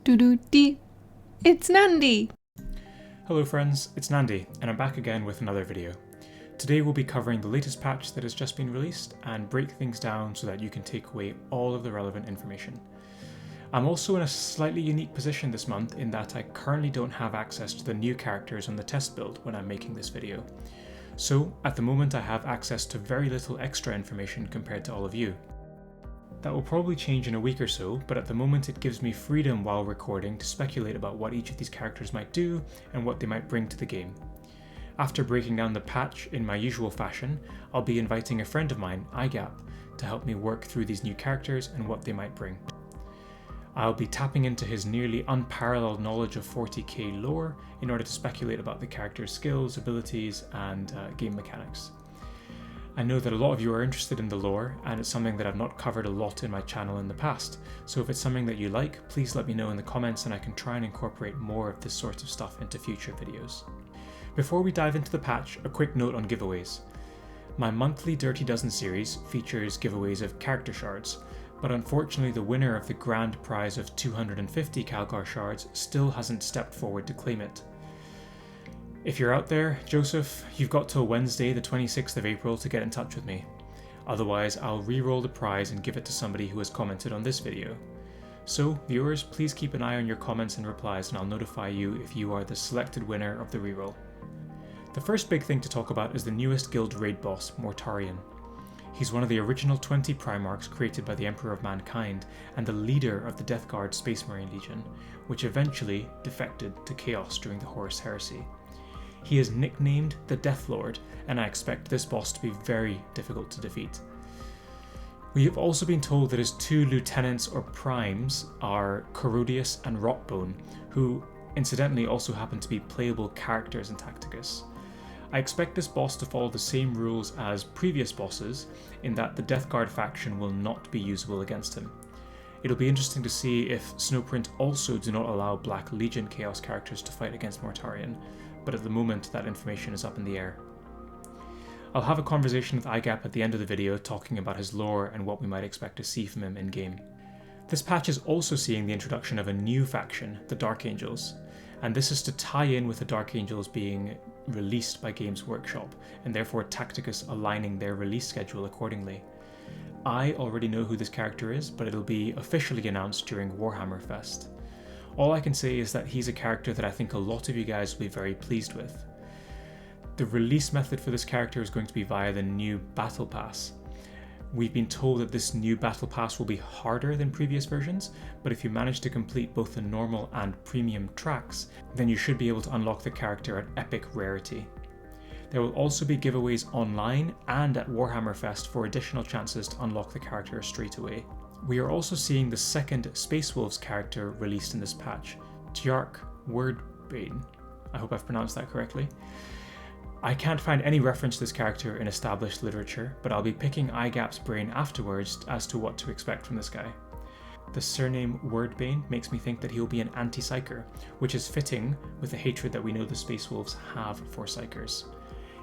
Doo-doo-dee. It's Nandi! Hello friends, it's Nandi, and I'm back again with another video. Today we'll be covering the latest patch that has just been released and break things down so that you can take away all of the relevant information. I'm also in a slightly unique position this month in that I currently don't have access to the new characters on the test build when I'm making this video. So at the moment I have access to very little extra information compared to all of you. That will probably change in a week or so, but at the moment it gives me freedom while recording to speculate about what each of these characters might do and what they might bring to the game. After breaking down the patch in my usual fashion, I'll be inviting a friend of mine, iGap, to help me work through these new characters and what they might bring. I'll be tapping into his nearly unparalleled knowledge of 40k lore in order to speculate about the character's skills, abilities, and game mechanics. I know that a lot of you are interested in the lore, and it's something that I've not covered a lot in my channel in the past, so if it's something that you like, please let me know in the comments and I can try and incorporate more of this sort of stuff into future videos. Before we dive into the patch, a quick note on giveaways. My monthly Dirty Dozen series features giveaways of character shards, but unfortunately the winner of the grand prize of 250 Calgar shards still hasn't stepped forward to claim it. If you're out there, Joseph, you've got till Wednesday the 26th of April to get in touch with me. Otherwise, I'll re-roll the prize and give it to somebody who has commented on this video. So, viewers, please keep an eye on your comments and replies and I'll notify you if you are the selected winner of the reroll. The first big thing to talk about is the newest guild raid boss, Mortarion. He's one of the original 20 Primarchs created by the Emperor of Mankind and the leader of the Death Guard Space Marine Legion, which eventually defected to Chaos during the Horus heresy. He is nicknamed the Death Lord, and I expect this boss to be very difficult to defeat. We have also been told that his two lieutenants or primes are Corrodius and Rotbone, who incidentally also happen to be playable characters in Tacticus. I expect this boss to follow the same rules as previous bosses, in that the Death Guard faction will not be usable against him. It'll be interesting to see if Snowprint also do not allow Black Legion Chaos characters to fight against Mortarion, but at the moment that information is up in the air. I'll have a conversation with iGap at the end of the video talking about his lore and what we might expect to see from him in-game. This patch is also seeing the introduction of a new faction, the Dark Angels, and this is to tie in with the Dark Angels being released by Games Workshop, and therefore Tacticus aligning their release schedule accordingly. I already know who this character is, but it'll be officially announced during Warhammer Fest. All I can say is that he's a character that I think a lot of you guys will be very pleased with. The release method for this character is going to be via the new Battle Pass. We've been told that this new Battle Pass will be harder than previous versions, but if you manage to complete both the normal and premium tracks, then you should be able to unlock the character at epic rarity. There will also be giveaways online and at Warhammer Fest for additional chances to unlock the character straight away. We are also seeing the second Space Wolves character released in this patch, Tjark Wyrdbane. I hope I've pronounced that correctly. I can't find any reference to this character in established literature, but I'll be picking iGap's brain afterwards as to what to expect from this guy. The surname Wyrdbane makes me think that he'll be an anti-psyker, which is fitting with the hatred that we know the Space Wolves have for psykers.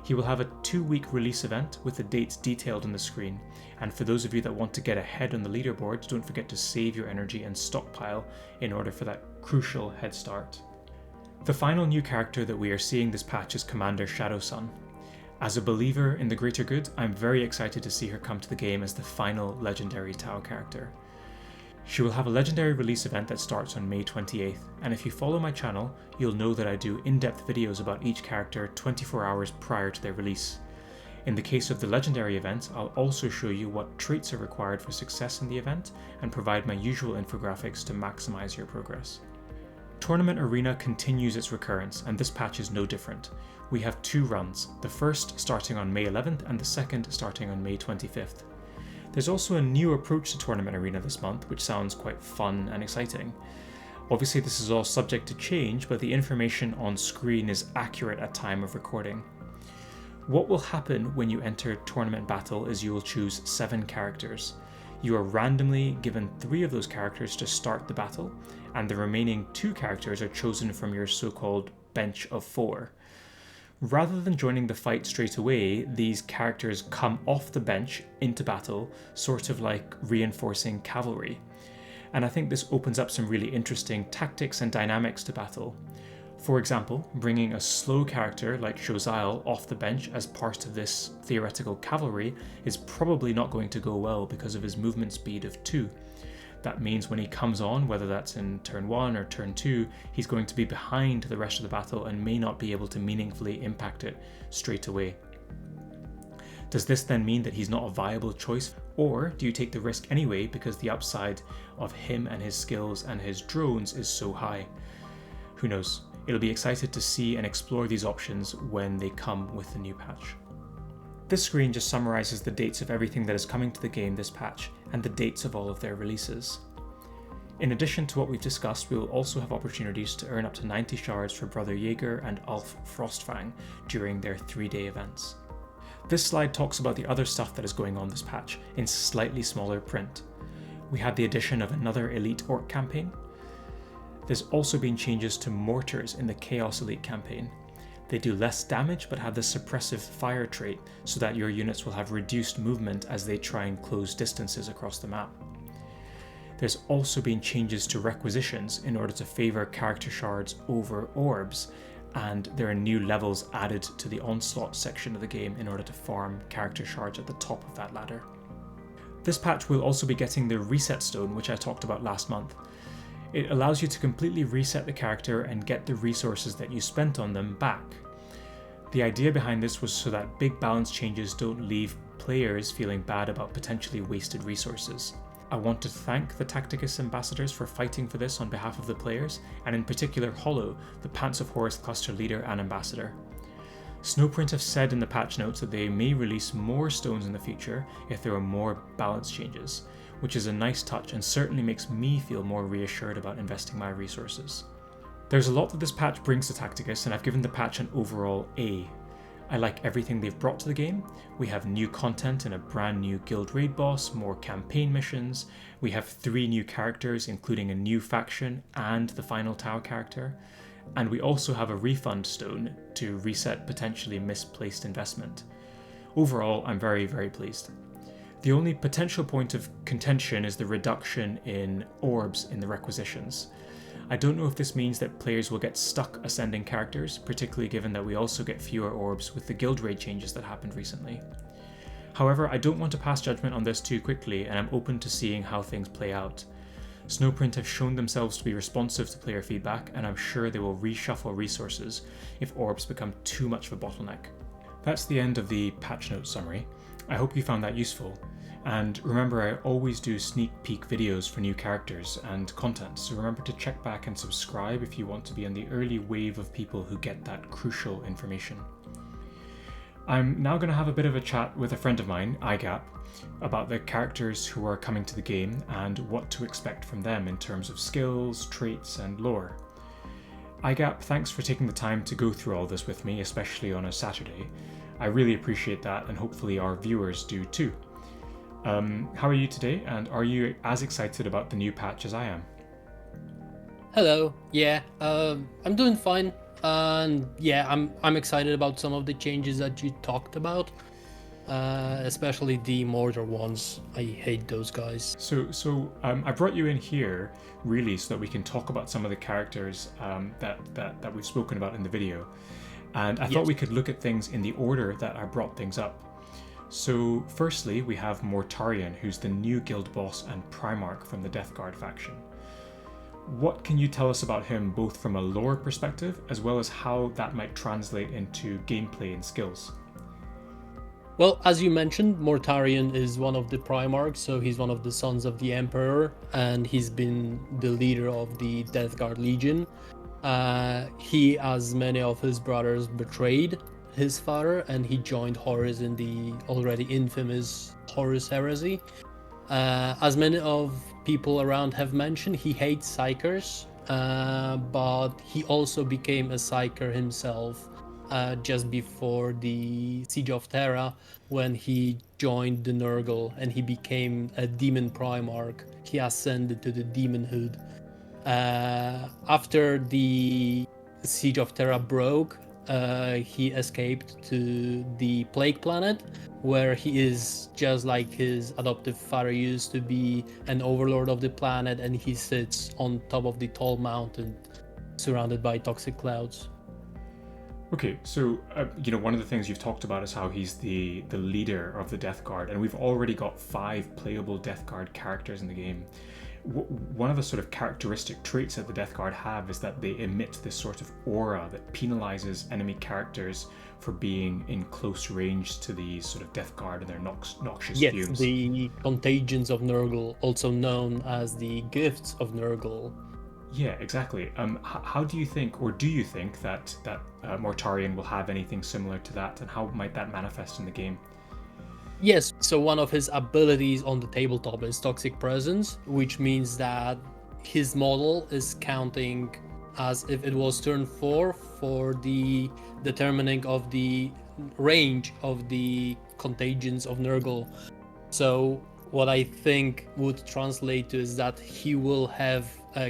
He will have a 2-week release event with the dates detailed on the screen, and for those of you that want to get ahead on the leaderboards, don't forget to save your energy and stockpile in order for that crucial head start. The final new character that we are seeing this patch is Commander Shadowsun. As a believer in the greater good, I'm very excited to see her come to the game as the final legendary Tau character. She will have a legendary release event that starts on May 28th, and if you follow my channel, you'll know that I do in-depth videos about each character 24 hours prior to their release. In the case of the legendary event, I'll also show you what traits are required for success in the event and provide my usual infographics to maximize your progress. Tournament Arena continues its recurrence, and this patch is no different. We have 2 runs, the first starting on May 11th and the second starting on May 25th. There's also a new approach to Tournament Arena this month, which sounds quite fun and exciting. Obviously this is all subject to change, but the information on screen is accurate at time of recording. What will happen when you enter Tournament Battle is you will choose 7 characters. You are randomly given 3 of those characters to start the battle, and the remaining 2 characters are chosen from your so-called bench of 4. Rather than joining the fight straight away, these characters come off the bench into battle, sort of like reinforcing cavalry. and I think this opens up some really interesting tactics and dynamics to battle. For example, bringing a slow character like Shozail off the bench as part of this theoretical cavalry is probably not going to go well because of his movement speed of 2. That means when he comes on, whether that's in turn 1 or turn 2, he's going to be behind the rest of the battle and may not be able to meaningfully impact it straight away. Does this then mean that he's not a viable choice, or do you take the risk anyway because the upside of him and his skills and his drones is so high? Who knows? It'll be excited to see and explore these options when they come with the new patch. This screen just summarises the dates of everything that is coming to the game this patch and the dates of all of their releases. In addition to what we've discussed, we will also have opportunities to earn up to 90 shards for Brother Jaeger and Ulf Frostfang during their 3-day events. This slide talks about the other stuff that is going on this patch in slightly smaller print. We had the addition of another Elite Orc campaign. There's also been changes to mortars in the Chaos Elite campaign. They do less damage but have the suppressive fire trait so that your units will have reduced movement as they try and close distances across the map. There's also been changes to requisitions in order to favour character shards over orbs, and there are new levels added to the Onslaught section of the game in order to farm character shards at the top of that ladder. This patch will also be getting the Reset Stone, which I talked about last month. It allows you to completely reset the character and get the resources that you spent on them back. The idea behind this was so that big balance changes don't leave players feeling bad about potentially wasted resources. I want to thank the Tacticus ambassadors for fighting for this on behalf of the players, and in particular Hollow, the Pants of Horus cluster leader and ambassador. Snowprint have said in the patch notes that they may release more stones in the future if there are more balance changes, which is a nice touch and certainly makes me feel more reassured about investing my resources. There's a lot that this patch brings to Tacticus, and I've given the patch an overall A. I like everything they've brought to the game. We have new content and a brand new guild raid boss, more campaign missions. We have 3 new characters, including a new faction and the final Tau character. And we also have a refund stone to reset potentially misplaced investment. Overall, I'm very, very pleased. The only potential point of contention is the reduction in orbs in the requisitions. I don't know if this means that players will get stuck ascending characters, particularly given that we also get fewer orbs with the guild raid changes that happened recently. However, I don't want to pass judgment on this too quickly, and I'm open to seeing how things play out. Snowprint have shown themselves to be responsive to player feedback, and I'm sure they will reshuffle resources if orbs become too much of a bottleneck. That's the end of the patch notes summary. I hope you found that useful. And remember, I always do sneak peek videos for new characters and content, so remember to check back and subscribe if you want to be in the early wave of people who get that crucial information. I'm now going to have a bit of a chat with a friend of mine, iGap, about the characters who are coming to the game and what to expect from them in terms of skills, traits, and lore. iGap, thanks for taking the time to go through all this with me, especially on a Saturday. I really appreciate that, and hopefully our viewers do too. How are you today, and are you as excited about the new patch as I am? Hello. Yeah, I'm doing fine, and yeah, I'm excited about some of the changes that you talked about, especially the mortar ones. I hate those guys. So I brought you in here really so that we can talk about some of the characters that we've spoken about in the video, and I thought we could look at things in the order that I brought things up. So firstly, we have Mortarion, who's the new guild boss and Primarch from the Death Guard faction. What can you tell us about him, both from a lore perspective, as well as how that might translate into gameplay and skills? Well, as you mentioned, Mortarion is one of the Primarchs, so he's one of the sons of the Emperor, and he's been the leader of the Death Guard Legion. He, as many of his brothers, betrayed his father, and he joined Horus in the already infamous Horus heresy. As many of people around have mentioned, he hates Psykers, but he also became a Psyker himself just before the Siege of Terra, when he joined the Nurgle and he became a Demon Primarch. He ascended to the Demonhood. After the Siege of Terra broke, he escaped to the Plague Planet, where he is just like his adoptive father used to be, an overlord of the planet, and he sits on top of the tall mountain surrounded by toxic clouds. Okay, so one of the things you've talked about is how he's the leader of the Death Guard, and we've already got 5 playable Death Guard characters in the game. One of the sort of characteristic traits that the Death Guard have is that they emit this sort of aura that penalizes enemy characters for being in close range to the sort of Death Guard and their noxious Yes, fumes. the contagions of Nurgle, also known as the gifts of Nurgle. Yeah, exactly. How do you think, or do you think that Mortarion will have anything similar to that, and how might that manifest in the game? Yes, so one of his abilities on the tabletop is Toxic Presence, which means that his model is counting as if it was turn 4 for the determining of the range of the contagions of Nurgle. So what I think would translate to is that he will have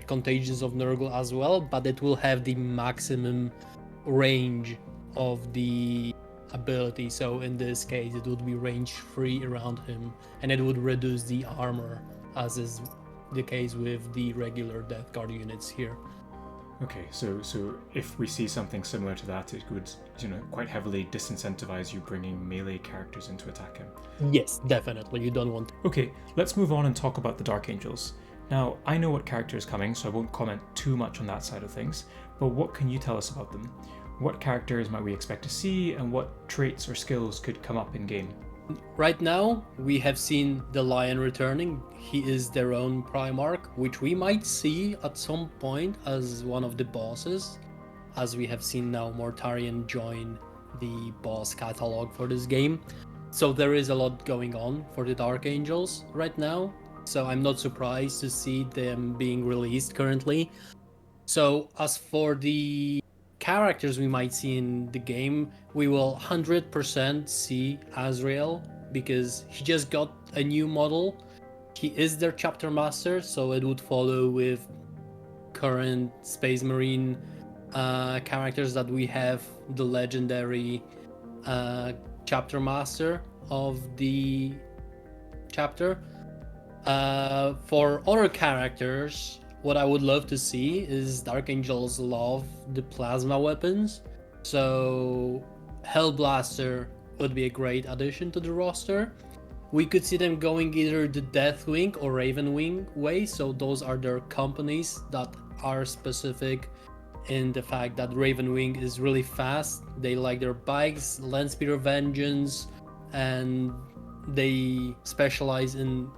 contagions of Nurgle as well, but it will have the maximum range of the ability. So in this case, it would be range 3 around him, and it would reduce the armor, as is the case with the regular Death Guard units here. Okay, so if we see something similar to that, it would, quite heavily disincentivize you bringing melee characters in to attack him. Yes, definitely. You don't want to. Okay, let's move on and talk about the Dark Angels. Now, I know what character is coming, so I won't comment too much on that side of things, but what can you tell us about them? What characters might we expect to see, and what traits or skills could come up in game? Right now, we have seen the Lion returning. He is their own Primarch, which we might see at some point as one of the bosses, as we have seen now Mortarion join the boss catalog for this game. So there is a lot going on for the Dark Angels right now, so I'm not surprised to see them being released currently. So as for the characters we might see in the game, we will 100% see Azrael, because he just got a new model. He is their chapter master, so it would follow with current Space Marine characters that we have the legendary chapter master of the chapter. For other characters, what I would love to see is Dark Angels love the plasma weapons, so Hellblaster would be a great addition to the roster. We could see them going either the Deathwing or Ravenwing way, so those are their companies that are specific in the fact that Ravenwing is really fast. They like their bikes, Landspeeder of Vengeance, and they specialize in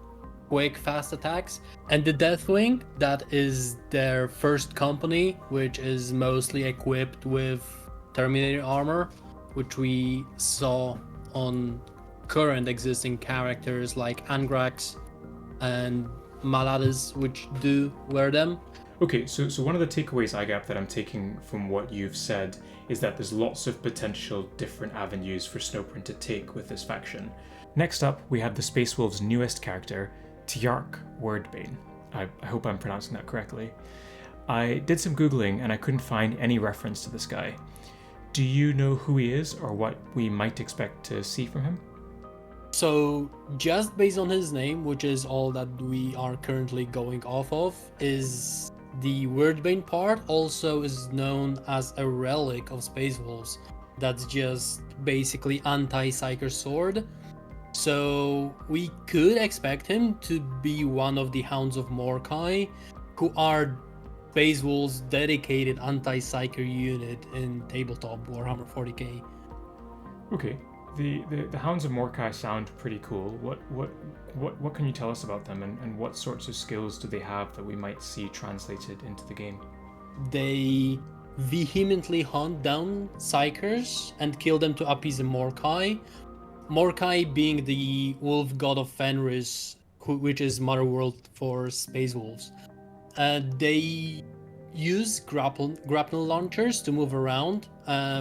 quick, fast attacks. And the Deathwing, that is their first company, which is mostly equipped with Terminator armor, which we saw on current existing characters like Angrax and Malades, which do wear them. Okay, so one of the takeaways I get that I'm taking from what you've said is that there's lots of potential different avenues for Snowprint to take with this faction. Next up, we have the Space Wolves' newest character, Tjark Wyrdbane. I hope I'm pronouncing that correctly. I did some Googling and I couldn't find any reference to this guy. Do you know who he is or what we might expect to see from him? So just based on his name, which is all that we are currently going off of, is the Wyrdbane part also is known as a relic of Space Wolves. That's just basically anti-Psyker sword. So we could expect him to be one of the Hounds of Morkai, who are Space Wolves' dedicated anti-Psyker unit in tabletop Warhammer 40k. Okay, the Hounds of Morkai sound pretty cool. What can you tell us about them, and what sorts of skills do they have that we might see translated into the game? They vehemently hunt down Psykers and kill them to appease the Morkai. Morkai being the wolf god of Fenris, which is Mother World for Space Wolves. They use grapple launchers to move around.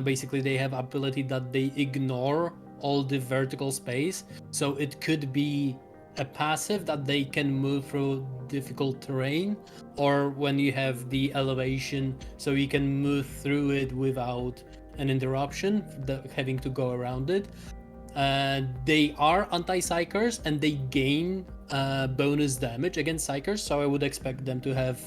Basically, they have ability that they ignore all the vertical space, so it could be a passive that they can move through difficult terrain, or when you have the elevation, so you can move through it without an interruption, having to go around it. They are anti-psychers and they gain bonus damage against psychers, so I would expect them to have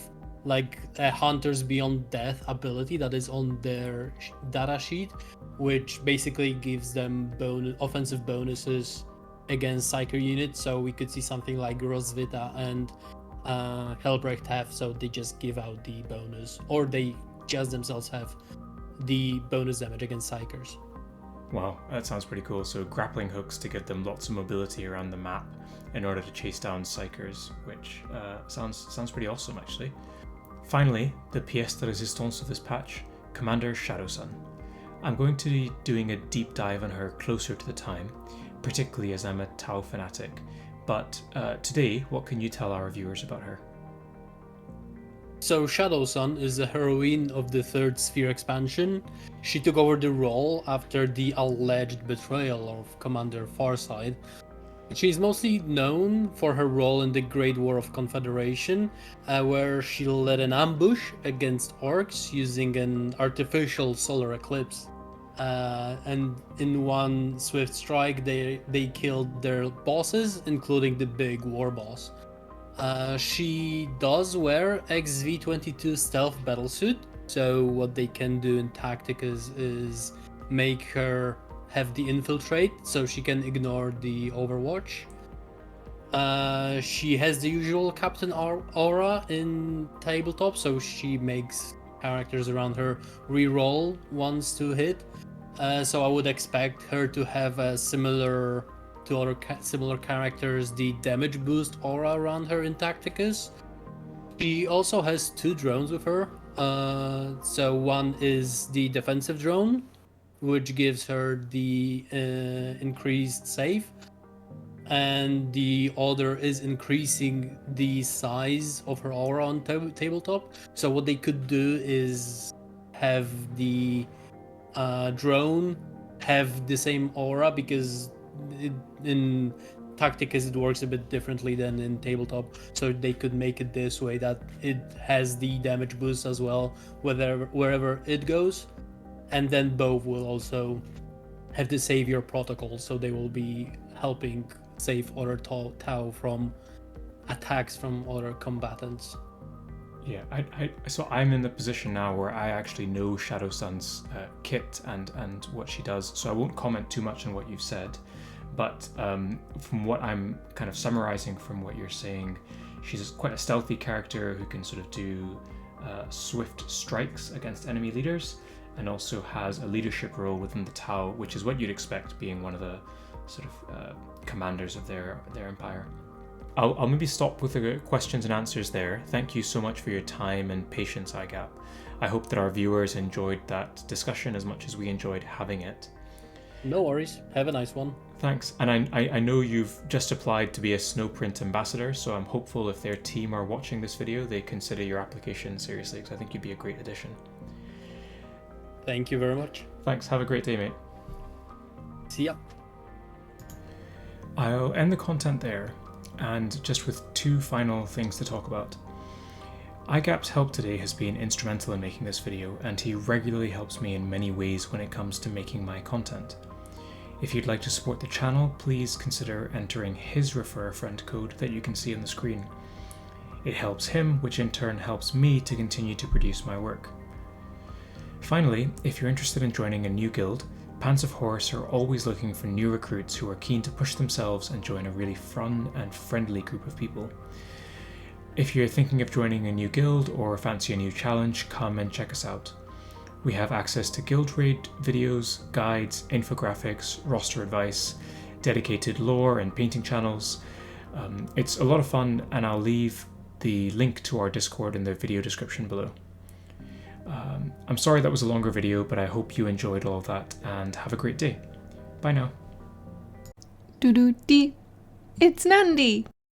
like a Hunters Beyond Death ability that is on their data sheet, which basically gives them offensive bonuses against psyker units. So we could see something like Rosvita and Helbrecht have, so they just give out the bonus, or they just themselves have the bonus damage against psychers. Wow, that sounds pretty cool. So grappling hooks to give them lots of mobility around the map in order to chase down psychers, which sounds pretty awesome actually. Finally, the pièce de résistance of this patch, Commander Shadowsun. I'm going to be doing a deep dive on her closer to the time, particularly as I'm a Tau fanatic. But today, what can you tell our viewers about her? So Shadowsun is a heroine of the Third Sphere expansion. She took over the role after the alleged betrayal of Commander Farside. She is mostly known for her role in the Great War of Confederation, where she led an ambush against orcs using an artificial solar eclipse. And in one swift strike, they killed their bosses, including the big war boss. She does wear XV-22 stealth battlesuit, so what they can do in Tacticus is make her have the infiltrate, so she can ignore the Overwatch. She has the usual Captain aura in tabletop, so she makes characters around her reroll ones to hit. So I would expect her to have a similar to other similar characters, the damage boost aura around her in Tacticus. She also has 2 drones with her. So one is the defensive drone, which gives her the increased save, and the other is increasing the size of her aura on tabletop. So what they could do is have the drone have the same aura, because in Tacticus it works a bit differently than in tabletop, so they could make it this way that it has the damage boost as well wherever it goes. And then both will also have the savior protocol, so they will be helping save other Tau from attacks from other combatants. Yeah, so I'm in the position now where I actually know Shadowsun's kit and what she does, so I won't comment too much on what you've said, but from what I'm kind of summarizing from what you're saying, she's quite a stealthy character who can sort of do swift strikes against enemy leaders, and also has a leadership role within the Tau, which is what you'd expect being one of the sort of commanders of their empire. I'll maybe stop with the questions and answers there. Thank you so much for your time and patience, IGAP. I hope that our viewers enjoyed that discussion as much as we enjoyed having it. No worries. Have a nice one. Thanks. And I know you've just applied to be a Snowprint ambassador, so I'm hopeful if their team are watching this video, they consider your application seriously, because I think you'd be a great addition. Thank you very much. Thanks. Have a great day, mate. See ya. I'll end the content there, and just with 2 final things to talk about. IGAP's help today has been instrumental in making this video, and he regularly helps me in many ways when it comes to making my content. If you'd like to support the channel, please consider entering his Refer a Friend code that you can see on the screen. It helps him, which in turn helps me to continue to produce my work. Finally, if you're interested in joining a new guild, Pants of Horus are always looking for new recruits who are keen to push themselves and join a really fun and friendly group of people. If you're thinking of joining a new guild or fancy a new challenge, come and check us out. We have access to guild raid videos, guides, infographics, roster advice, dedicated lore and painting channels. It's a lot of fun, and I'll leave the link to our Discord in the video description below. I'm sorry that was a longer video, but I hope you enjoyed all of that, and have a great day. Bye now. Doo-doo-dee. It's Nandi!